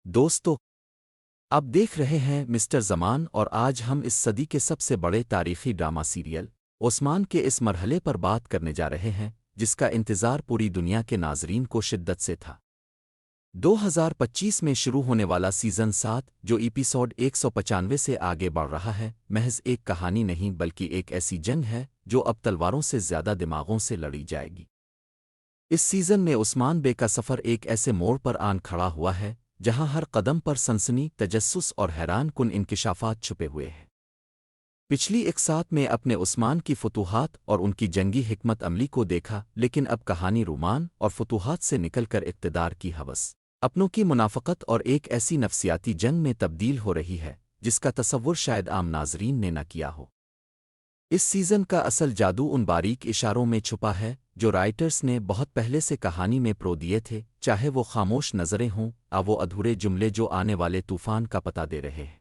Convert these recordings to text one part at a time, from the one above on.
دوستو आप देख रहे हैं मिस्टर जमान और आज हम इस सदी के सबसे बड़े तारीखी ड्रामा सीरियल ओस्मान के इस मरहले पर बात करने जा रहे हैं जिसका इंतज़ार पूरी दुनिया के नाजरीन को शिद्दत से था। 2025 में शुरू होने वाला सीज़न 7 जो एपिसोड 195 से आगे बढ़ रहा है महज एक कहानी नहीं बल्कि एक ऐसी जंग है जो अब तलवारों से ज़्यादा दिमागों से लड़ी जाएगी। इस सीज़न में उस्मान बे का सफ़र एक ऐसे मोड़ पर आन खड़ा हुआ है जहां हर कदम पर सनसनी, तजस्सुस और हैरान कुन इंकिशाफात छुपे हुए हैं। पिछली एक साथ में अपने उस्मान की फतूहात और उनकी जंगी हिकमत अमली को देखा, लेकिन अब कहानी रुमान और फतूहात से निकलकर इक़्तिदार की हवस, अपनों की मुनाफ़क़त और एक ऐसी नफसियाती जंग में तब्दील हो रही है जिसका तसव्वुर शायद आम नाज़रीन ने न किया हो। इस सीज़न का असल जादू उन बारीक इशारों में छुपा है जो राइटर्स ने बहुत पहले से कहानी में प्रो दिए थे, चाहे वो खामोश नज़रें हों या वो अधूरे जुमले जो आने वाले तूफ़ान का पता दे रहे हैं।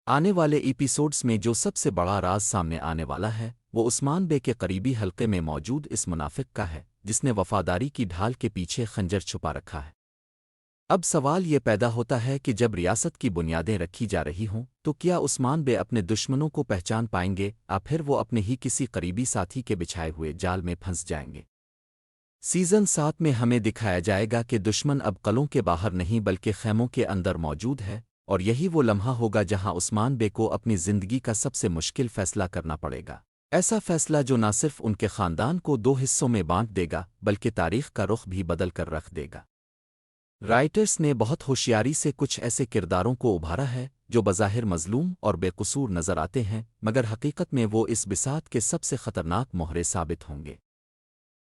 आने वाले एपिसोड्स में जो सबसे बड़ा राज सामने आने वाला है वो उस्मान बे के करीबी हल्के में मौजूद इस मुनाफिक का है जिसने वफ़ादारी की ढाल के पीछे खंजर छुपा रखा है। अब सवाल ये पैदा होता है कि जब रियासत की बुनियादें रखी जा रही हों तो क्या उस्मान बे अपने दुश्मनों को पहचान पाएंगे या फिर वो अपने ही किसी करीबी साथी के बिछाए हुए जाल में फंस जाएंगे। सीज़न 7 में हमें दिखाया जाएगा कि दुश्मन अब कलों के बाहर नहीं बल्कि खैमों के अंदर मौजूद है और यही वो लम्हा होगा जहां उस्मान बे को अपनी ज़िंदगी का सबसे मुश्किल फ़ैसला करना पड़ेगा। ऐसा फ़ैसला जो न सिर्फ उनके ख़ानदान को दो हिस्सों में बांट देगा बल्कि तारीख़ का रुख भी बदल कर रख देगा। राइटर्स ने बहुत होशियारी से कुछ ऐसे किरदारों को उभारा है जो बज़ाहिर मज़लूम और बेकसूर नज़र आते हैं मगर हकीकत में वो इस बिसात के सबसे ख़तरनाक मोहरे साबित होंगे।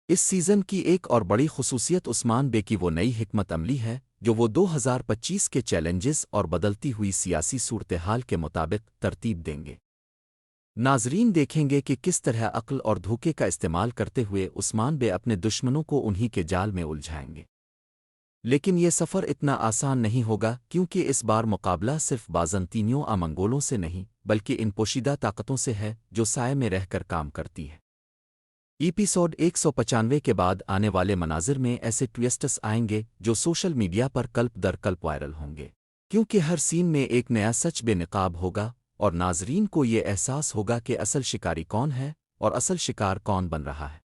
इस सीज़न की एक और बड़ी खुसूसियत उस्मान बे की वो नई हिकमत अमली है जो वो 2025 के चैलेंजेस और बदलती हुई सियासी सूरत-ए-हाल के मुताबिक तरतीब देंगे। नाज़रीन देखेंगे कि किस तरह अक्ल और धोखे का इस्तेमाल करते हुए उस्मान बे अपने दुश्मनों को उन्हीं के जाल में उलझाएंगे। लेकिन ये सफ़र इतना आसान नहीं होगा क्योंकि इस बार मुकाबला सिर्फ बाज़ंतीनियों या मंगोलों से नहीं बल्कि इन पोशीदा ताकतों से है जो साए में रहकर काम करती है। एपिसोड 195 के बाद आने वाले मनाजिर में ऐसे ट्विस्ट्स आएंगे जो सोशल मीडिया पर कल्प दर कल्प वायरल होंगे क्योंकि हर सीन में एक नया सच बेनकाब होगा और नाजरीन को ये एहसास होगा कि असल शिकारी कौन है और असल शिकार कौन बन रहा है।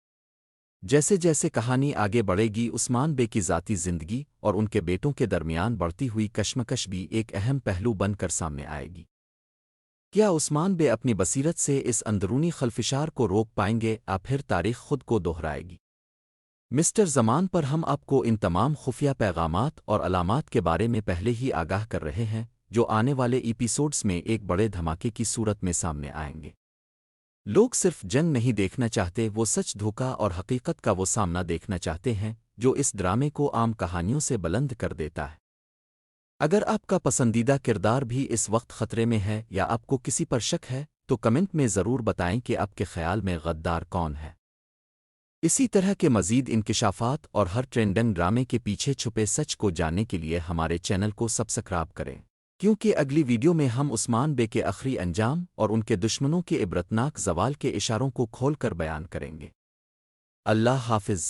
जैसे जैसे कहानी आगे बढ़ेगी उस्मान बे की ज़ाती ज़िंदगी और उनके बेटों के दरमियान बढ़ती हुई कशमकश भी एक अहम पहलू बनकर सामने आएगी। क्या उस्मान बे अपनी बसीरत से इस अंदरूनी खलफिशार को रोक पाएंगे या फिर तारीख़ खुद को दोहराएगी। मिस्टर ज़मान पर हम आपको इन तमाम खुफिया पैगामात और अलामात के बारे में पहले ही आगाह कर रहे हैं जो आने वाले एपिसोड्स में एक बड़े धमाके की सूरत में सामने आएंगे। लोग सिर्फ जंग नहीं देखना चाहते, वो सच, धोखा और हकीकत का वो सामना देखना चाहते हैं जो इस ड्रामे को आम कहानियों से बुलंद कर देता है। अगर आपका पसंदीदा किरदार भी इस वक्त खतरे में है या आपको किसी पर शक है तो कमेंट में ज़रूर बताएं कि आपके ख्याल में गद्दार कौन है। इसी तरह के मज़ीद इंकिशाफात और हर ट्रेंडिंग ड्रामे के पीछे छुपे सच को जानने के लिए हमारे चैनल को सब्सक्राइब करें क्योंकि अगली वीडियो में हम उस्मान बे के आखिरी अंजाम और उनके दुश्मनों के इबरतनाक ज़वाल के इशारों को खोल कर बयान करेंगे। अल्लाह हाफ़िज़।